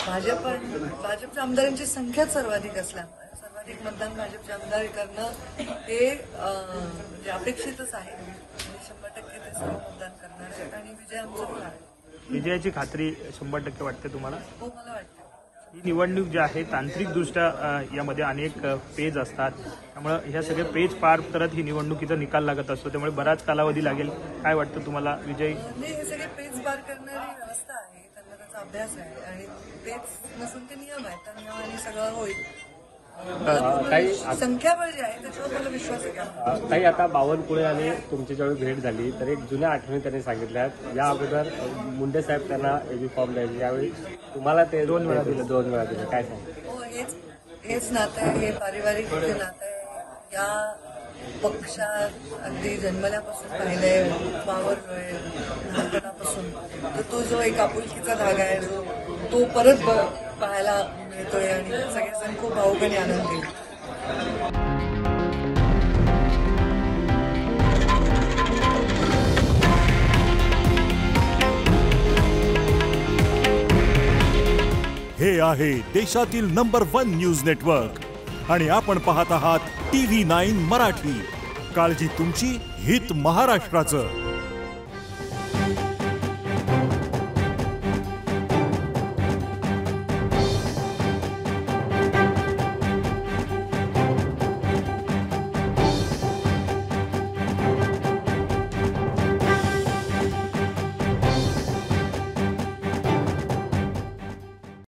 भाजपच्या आमदारांची संख्या सर्वाधिक असल्यामुळे सर्वाधिक मतदान भाजपचे आमदार करणं हे म्हणजे अपेक्षितच आहे. 100% ते सर्व मतदान करणार आहेत आणि विजय आमचा होणार आहे. विजयाची खात्री 100% वाटते तुम्हाला? हो, मला वाटतं. ही निवडणूक जी आहे तांत्रिकदृष्ट्या यामध्ये अनेक पेज असतात, त्यामुळे ह्या सगळे पेज पार करत ही निवडणुकीचा निकाल लागत असतो, त्यामुळे बराच कालावधी लागेल. काय वाटतं तुम्हाला विजय? हे सगळे पेज पार करणारी व्यवस्था आहे, त्यांना त्याचा अभ्यास आहे आणि पेज नसून ते नियम आहेत, त्या नियमाने सगळं होईल. संख्याबळ जे आहे त्याच्यावर मला विश्वास आहे. ताई, आता बावनकुळे आणि तुमची ज्यावेळी भेट झाली तर एक जुन्या आठवणी त्यांनी सांगितल्या. या अगोदर मुंडे साहेब त्यांना एबी फॉर्म द्यायचे, यावेळी तुम्हाला ते 2 वेळा दिलं. काय सांग? हो, हेच नातं आहे, हे पारिवारिक नातं आहे. या पक्षात अगदी जन्मल्यापासून पाहिलंय, वावरलोय लहानपणापासून, तर तो जो एक आपुलकीचा धागा आहे तो परत पाहायला मिळतोय आणि सगळेजण खूप भावुकाने आनंदी. हे आहे देशातील नंबर 1 न्यूज नेटवर्क आणि आपण पाहत आहात TV9 मराठी. काळजी तुमची, हित महाराष्ट्राचं.